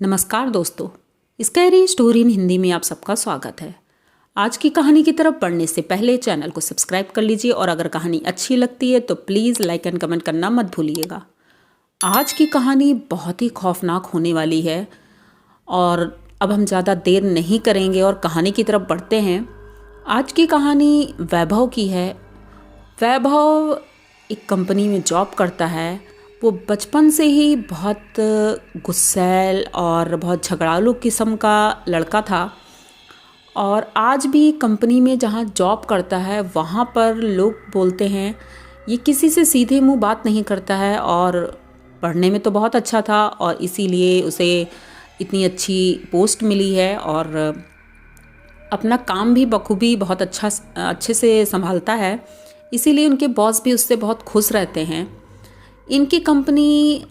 नमस्कार दोस्तों, scary story in Hindi में आप सबका स्वागत है। आज की कहानी की तरफ बढ़ने से पहले चैनल को सब्सक्राइब कर लीजिए और अगर कहानी अच्छी लगती है तो प्लीज़ लाइक एंड कमेंट करना मत भूलिएगा। आज की कहानी बहुत ही खौफनाक होने वाली है और अब हम ज़्यादा देर नहीं करेंगे और कहानी की तरफ बढ़ते हैं। आज की कहानी वैभव की है। वैभव एक कंपनी में जॉब करता है। वो बचपन से ही बहुत गुस्सैल और बहुत झगड़ालू किस्म का लड़का था और आज भी कंपनी में जहाँ जॉब करता है वहाँ पर लोग बोलते हैं ये किसी से सीधे मुंह बात नहीं करता है और पढ़ने में तो बहुत अच्छा था और इसीलिए उसे इतनी अच्छी पोस्ट मिली है और अपना काम भी बखूबी बहुत अच्छे से संभालता है। इसीलिए उनके बॉस भी उससे बहुत खुश रहते हैं। इनकी कंपनी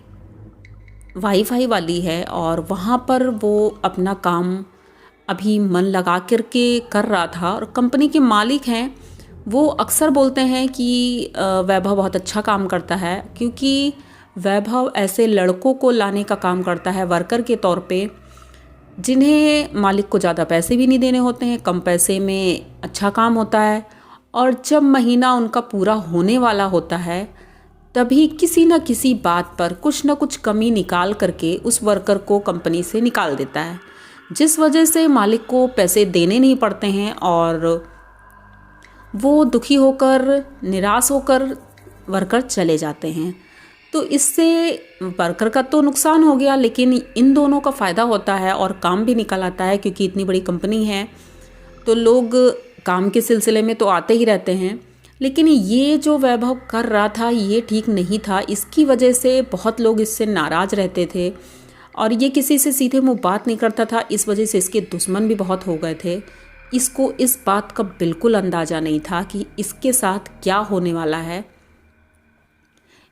वाईफाई वाली है और वहाँ पर वो अपना काम अभी मन लगा करके कर रहा था और कंपनी के मालिक हैं वो अक्सर बोलते हैं कि वैभव बहुत अच्छा काम करता है, क्योंकि वैभव ऐसे लड़कों को लाने का काम करता है वर्कर के तौर पे जिन्हें मालिक को ज़्यादा पैसे भी नहीं देने होते हैं, कम पैसे में अच्छा काम होता है और जब महीना उनका पूरा होने वाला होता है तभी किसी न किसी बात पर कुछ न कुछ कमी निकाल करके उस वर्कर को कंपनी से निकाल देता है, जिस वजह से मालिक को पैसे देने नहीं पड़ते हैं और वो दुखी होकर निराश होकर वर्कर चले जाते हैं। तो इससे वर्कर का तो नुकसान हो गया, लेकिन इन दोनों का फ़ायदा होता है और काम भी निकल आता है, क्योंकि इतनी बड़ी कंपनी है तो लोग काम के सिलसिले में तो आते ही रहते हैं। लेकिन ये जो वैभव कर रहा था ये ठीक नहीं था। इसकी वजह से बहुत लोग इससे नाराज़ रहते थे और ये किसी से सीधे मुंह बात नहीं करता था। इस वजह से इसके दुश्मन भी बहुत हो गए थे। इसको इस बात का बिल्कुल अंदाज़ा नहीं था कि इसके साथ क्या होने वाला है।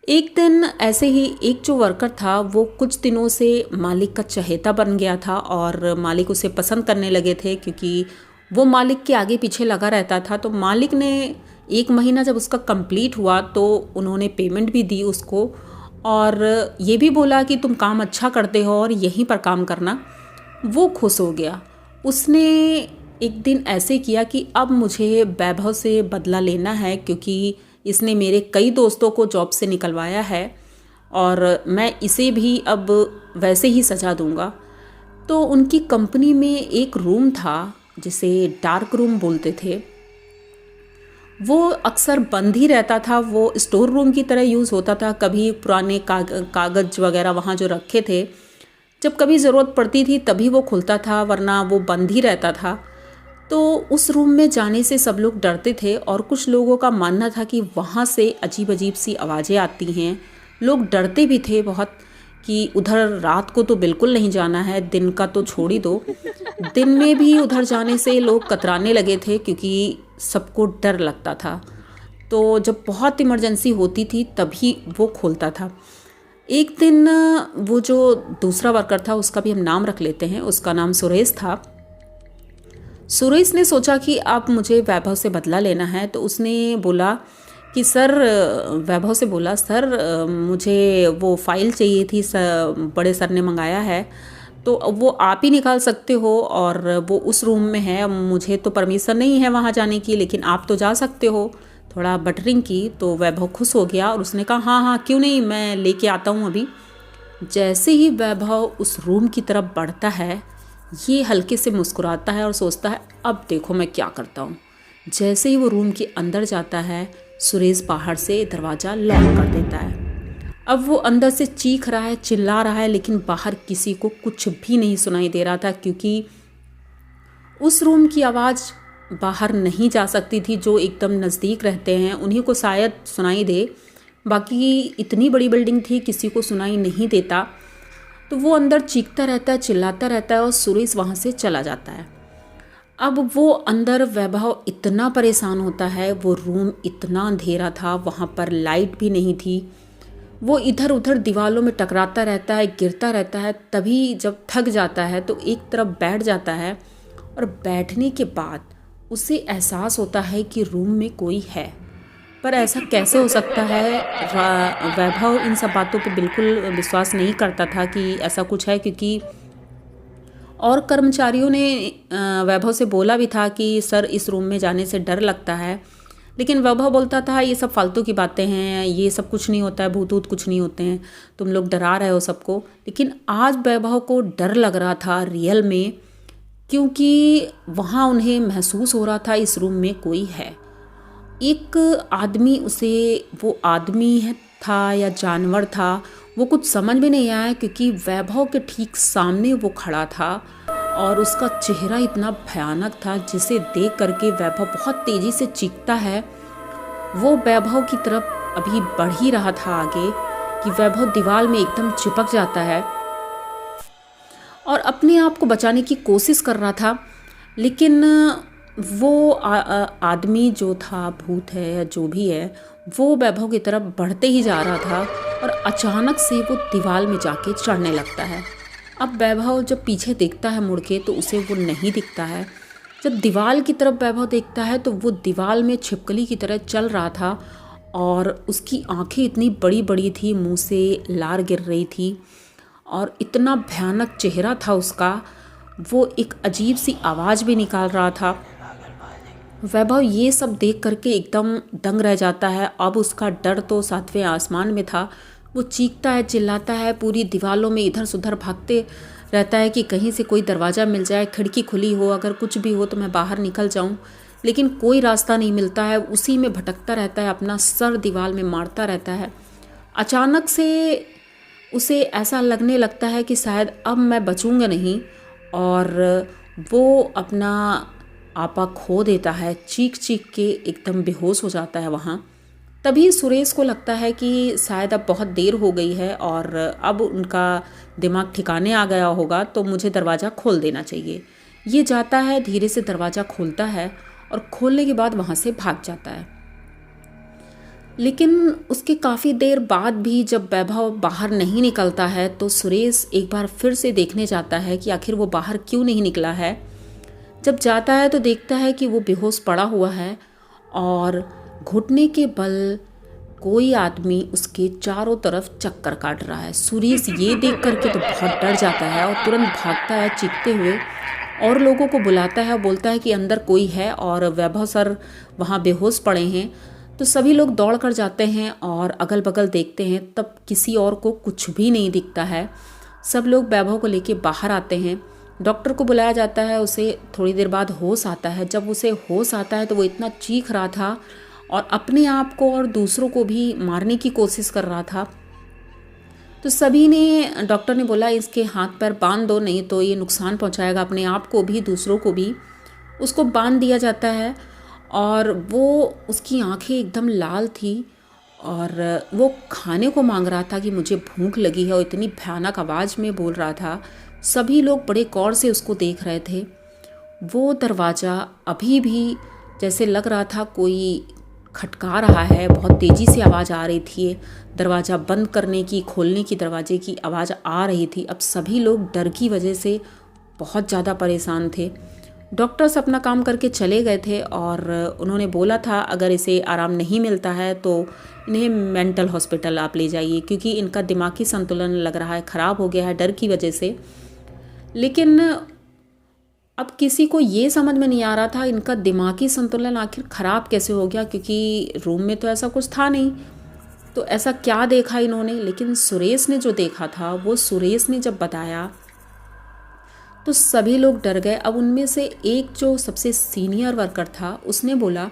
एक दिन ऐसे ही एक जो वर्कर था वो कुछ दिनों से मालिक का चहेता बन गया था और मालिक उसे पसंद करने लगे थे, क्योंकि वो मालिक के आगे पीछे लगा रहता था। तो मालिक ने 1 महीना जब उसका कंप्लीट हुआ तो उन्होंने पेमेंट भी दी उसको और ये भी बोला कि तुम काम अच्छा करते हो और यहीं पर काम करना। वो खुश हो गया। उसने एक दिन ऐसे किया कि अब मुझे वैभव से बदला लेना है, क्योंकि इसने मेरे कई दोस्तों को जॉब से निकलवाया है और मैं इसे भी अब वैसे ही सजा दूंगा। तो उनकी कंपनी में एक रूम था जिसे डार्क रूम बोलते थे। वो अक्सर बंद ही रहता था। वो स्टोर रूम की तरह यूज़ होता था। कभी पुराने कागज़ वगैरह वहाँ जो रखे थे, जब कभी ज़रूरत पड़ती थी तभी वो खुलता था, वरना वो बंद ही रहता था। तो उस रूम में जाने से सब लोग डरते थे और कुछ लोगों का मानना था कि वहाँ से अजीब अजीब सी आवाज़ें आती हैं। लोग डरते भी थे बहुत कि उधर रात को तो बिल्कुल नहीं जाना है, दिन का तो छोड़ ही दो। दिन में भी उधर जाने से लोग कतराने लगे थे, क्योंकि सबको डर लगता था। तो जब बहुत इमरजेंसी होती थी तभी वो खोलता था। एक दिन वो जो दूसरा वर्कर था, उसका भी हम नाम रख लेते हैं, उसका नाम सुरेश था। सुरेश ने सोचा कि अब मुझे वैभव से बदला लेना है। तो उसने बोला कि सर, वैभव से बोला, सर मुझे वो फ़ाइल चाहिए थी, बड़े सर ने मंगाया है, तो वो आप ही निकाल सकते हो और वो उस रूम में है। मुझे तो परमिशन नहीं है वहाँ जाने की, लेकिन आप तो जा सकते हो। थोड़ा बटरिंग की तो वैभव खुश हो गया और उसने कहा हाँ हाँ क्यों नहीं, मैं लेके आता हूँ अभी। जैसे ही वैभव उस रूम की तरफ बढ़ता है ये हल्के से मुस्कुराता है और सोचता है अब देखो मैं क्या करता हूँ। जैसे ही वो रूम के अंदर जाता है सुरेश बाहर से दरवाज़ा लॉक कर देता है। अब वो अंदर से चीख रहा है, चिल्ला रहा है, लेकिन बाहर किसी को कुछ भी नहीं सुनाई दे रहा था, क्योंकि उस रूम की आवाज़ बाहर नहीं जा सकती थी। जो एकदम नज़दीक रहते हैं उन्हीं को शायद सुनाई दे, बाकी इतनी बड़ी बिल्डिंग थी किसी को सुनाई नहीं देता। तो वो अंदर चीखता रहता है, चिल्लाता रहता है और सुरेश वहाँ से चला जाता है। अब वो अंदर वैभव इतना परेशान होता है। वो रूम इतना अंधेरा था, वहाँ पर लाइट भी नहीं थी। वो इधर उधर दीवारों में टकराता रहता है, गिरता रहता है। तभी जब थक जाता है तो एक तरफ बैठ जाता है और बैठने के बाद उसे एहसास होता है कि रूम में कोई है। पर ऐसा कैसे हो सकता है? वैभव इन सब बातों पे बिल्कुल विश्वास नहीं करता था कि ऐसा कुछ है, क्योंकि और कर्मचारियों ने वैभव से बोला भी था कि सर इस रूम में जाने से डर लगता है, लेकिन वैभव बोलता था ये सब फालतू की बातें हैं, ये सब कुछ नहीं होता है, भूत ऊत कुछ नहीं होते हैं, तुम लोग डरा रहे हो सबको। लेकिन आज वैभव को डर लग रहा था रियल में, क्योंकि वहाँ उन्हें महसूस हो रहा था इस रूम में कोई है। एक आदमी, उसे वो आदमी है था या जानवर था, वो कुछ समझ में नहीं आया, क्योंकि वैभव के ठीक सामने वो खड़ा था और उसका चेहरा इतना भयानक था जिसे देख करके वैभव बहुत तेज़ी से चीखता है। वो वैभव की तरफ अभी बढ़ ही रहा था आगे कि वैभव दीवार में एकदम चिपक जाता है और अपने आप को बचाने की कोशिश कर रहा था। लेकिन वो आदमी जो था, भूत है या जो भी है, वो वैभव की तरफ बढ़ते ही जा रहा था और अचानक से वो दीवार में जाके चढ़ने लगता है। अब वैभव जब पीछे देखता है मुड़ के तो उसे वो नहीं दिखता है। जब दीवार की तरफ वैभव देखता है तो वो दीवार में छिपकली की तरह चल रहा था और उसकी आंखें इतनी बड़ी बड़ी थी, मुंह से लार गिर रही थी और इतना भयानक चेहरा था उसका। वो एक अजीब सी आवाज़ भी निकाल रहा था। वैभव ये सब देख करके एकदम दंग रह जाता है। अब उसका डर तो सातवें आसमान में था। वो चीखता है, चिल्लाता है, पूरी दीवारों में इधर से उधर भागते रहता है कि कहीं से कोई दरवाज़ा मिल जाए, खिड़की खुली हो, अगर कुछ भी हो तो मैं बाहर निकल जाऊं। लेकिन कोई रास्ता नहीं मिलता है। उसी में भटकता रहता है, अपना सर दीवार में मारता रहता है। अचानक से उसे ऐसा लगने लगता है कि शायद अब मैं बचूंगा नहीं, और वो अपना आपा खो देता है। चीख चीख के एकदम बेहोश हो जाता है वहाँ। तभी सुरेश को लगता है कि शायद अब बहुत देर हो गई है और अब उनका दिमाग ठिकाने आ गया होगा, तो मुझे दरवाज़ा खोल देना चाहिए। ये जाता है, धीरे से दरवाज़ा खोलता है और खोलने के बाद वहाँ से भाग जाता है। लेकिन उसके काफ़ी देर बाद भी जब वैभव बाहर नहीं निकलता है तो सुरेश एक बार फिर से देखने जाता है कि आखिर वो बाहर क्यों नहीं निकला है। जब जाता है तो देखता है कि वो बेहोश पड़ा हुआ है और घुटने के बल कोई आदमी उसके चारों तरफ चक्कर काट रहा है। सुरेश ये देख करके तो बहुत डर जाता है और तुरंत भागता है चीखते हुए और लोगों को बुलाता है, बोलता है कि अंदर कोई है और वैभव सर वहाँ बेहोश पड़े हैं। तो सभी लोग दौड़ कर जाते हैं और अगल बगल देखते हैं, तब किसी और को कुछ भी नहीं दिखता है। सब लोग वैभव को लेके बाहर आते हैं। डॉक्टर को बुलाया जाता है। उसे थोड़ी देर बाद होश आता है। जब उसे होश आता है तो वो इतना चीख रहा था और अपने आप को और दूसरों को भी मारने की कोशिश कर रहा था। तो सभी ने, डॉक्टर ने बोला इसके हाथ पैर बांध दो, नहीं तो ये नुकसान पहुंचाएगा अपने आप को भी दूसरों को भी। उसको बांध दिया जाता है और वो, उसकी आंखें एकदम लाल थी और वो खाने को मांग रहा था कि मुझे भूख लगी है, और इतनी भयानक आवाज़ में बोल रहा था। सभी लोग बड़े गौर से उसको देख रहे थे। वो दरवाज़ा अभी भी जैसे लग रहा था कोई खटका रहा है, बहुत तेज़ी से आवाज़ आ रही थी। दरवाज़ा बंद करने की, खोलने की दरवाजे की आवाज़ आ रही थी। अब सभी लोग डर की वजह से बहुत ज़्यादा परेशान थे। डॉक्टर्स अपना काम करके चले गए थे और उन्होंने बोला था अगर इसे आराम नहीं मिलता है तो इन्हें मेंटल हॉस्पिटल आप ले जाइए, क्योंकि इनका दिमागी संतुलन लग रहा है ख़राब हो गया है डर की वजह से। लेकिन अब किसी को ये समझ में नहीं आ रहा था इनका दिमागी संतुलन आखिर ख़राब कैसे हो गया, क्योंकि रूम में तो ऐसा कुछ था नहीं। तो ऐसा क्या देखा इन्होंने। लेकिन सुरेश ने जो देखा था, वो सुरेश ने जब बताया तो सभी लोग डर गए। अब उनमें से एक जो सबसे सीनियर वर्कर था, उसने बोला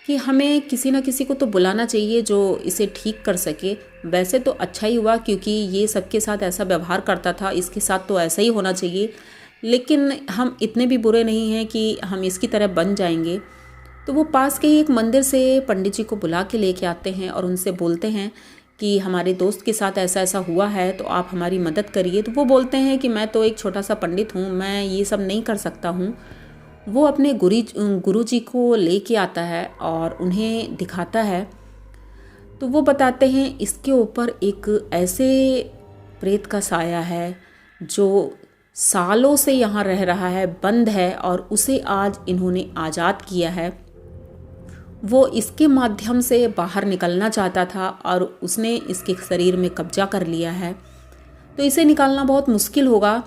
कि हमें किसी न किसी को तो बुलाना चाहिए जो इसे ठीक कर सके। वैसे तो अच्छा ही हुआ, क्योंकि ये सबके साथ ऐसा व्यवहार करता था, इसके साथ तो ऐसा ही होना चाहिए। लेकिन हम इतने भी बुरे नहीं हैं कि हम इसकी तरह बन जाएंगे। तो वो पास के ही एक मंदिर से पंडित जी को बुला के लेके आते हैं और उनसे बोलते हैं कि हमारे दोस्त के साथ ऐसा ऐसा हुआ है, तो आप हमारी मदद करिए। तो वो बोलते हैं कि मैं तो एक छोटा सा पंडित हूँ, मैं ये सब नहीं कर सकता हूँ। वो अपने गुरु जी को लेके आता है और उन्हें दिखाता है। तो वो बताते हैं इसके ऊपर एक ऐसे प्रेत का साया है जो सालों से यहाँ रह रहा है, बंद है, और उसे आज इन्होंने आज़ाद किया है। वो इसके माध्यम से बाहर निकलना चाहता था और उसने इसके शरीर में कब्जा कर लिया है। तो इसे निकालना बहुत मुश्किल होगा।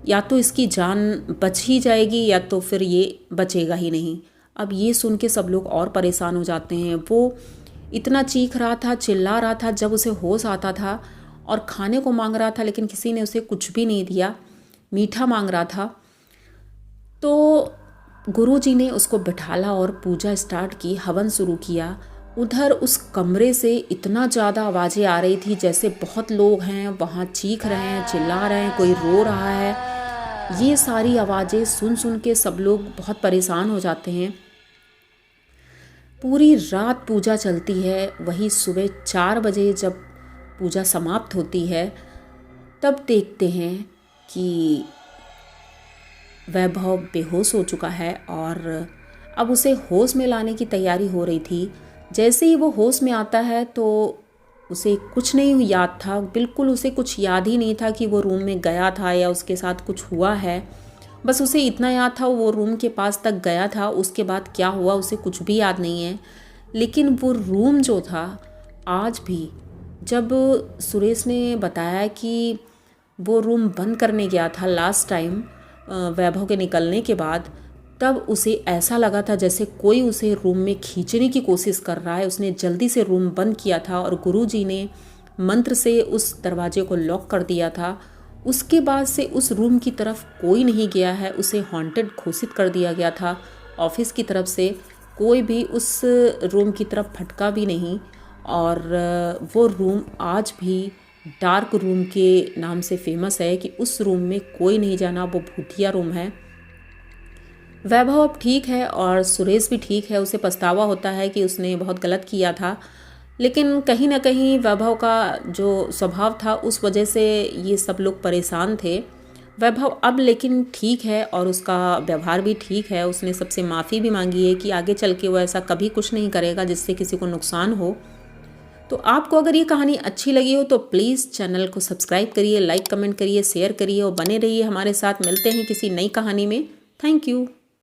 या तो इसकी जान बच ही जाएगी या तो फिर ये बचेगा ही नहीं। अब ये सुन के सब लोग और परेशान हो जाते हैं। वो इतना चीख रहा था, चिल्ला रहा था जब उसे होश आता था, और खाने को मांग रहा था लेकिन किसी ने उसे कुछ भी नहीं दिया, मीठा मांग रहा था। तो गुरुजी ने उसको बिठाला और पूजा स्टार्ट की, हवन शुरू किया। उधर उस कमरे से इतना ज़्यादा आवाज़ें आ रही थी जैसे बहुत लोग हैं वहाँ, चीख रहे हैं, चिल्ला रहे हैं, कोई रो रहा है। ये सारी आवाज़ें सुन सुन के सब लोग बहुत परेशान हो जाते हैं। पूरी रात पूजा चलती है। वही सुबह 4 बजे जब पूजा समाप्त होती है तब देखते हैं कि वैभव बेहोश हो चुका है और अब उसे होश में लाने की तैयारी हो रही थी। जैसे ही वो होश में आता है तो उसे कुछ नहीं याद था, बिल्कुल उसे कुछ याद ही नहीं था कि वो रूम में गया था या उसके साथ कुछ हुआ है। बस उसे इतना याद था वो रूम के पास तक गया था, उसके बाद क्या हुआ उसे कुछ भी याद नहीं है। लेकिन वो रूम जो था, आज भी जब सुरेश ने बताया कि वो रूम बंद करने गया था लास्ट टाइम वैभव के निकलने के बाद, तब उसे ऐसा लगा था जैसे कोई उसे रूम में खींचने की कोशिश कर रहा है। उसने जल्दी से रूम बंद किया था और गुरुजी ने मंत्र से उस दरवाजे को लॉक कर दिया था। उसके बाद से उस रूम की तरफ कोई नहीं गया है। उसे हॉन्टेड घोषित कर दिया गया था ऑफिस की तरफ से। कोई भी उस रूम की तरफ फटका भी नहीं, और वो रूम आज भी डार्क रूम के नाम से फेमस है कि उस रूम में कोई नहीं जाना, वो भूतिया रूम है। वैभव अब ठीक है और सुरेश भी ठीक है। उसे पछतावा होता है कि उसने बहुत गलत किया था, लेकिन कहीं ना कहीं वैभव का जो स्वभाव था उस वजह से ये सब लोग परेशान थे। वैभव अब लेकिन ठीक है और उसका व्यवहार भी ठीक है। उसने सबसे माफ़ी भी मांगी है कि आगे चल के वो ऐसा कभी कुछ नहीं करेगा जिससे किसी को नुकसान हो। तो आपको अगर ये कहानी अच्छी लगी हो तो प्लीज़ चैनल को सब्सक्राइब करिए, लाइक कमेंट करिए, शेयर करिए और बने रहिए हमारे साथ। मिलते हैं किसी नई कहानी में। Thank you.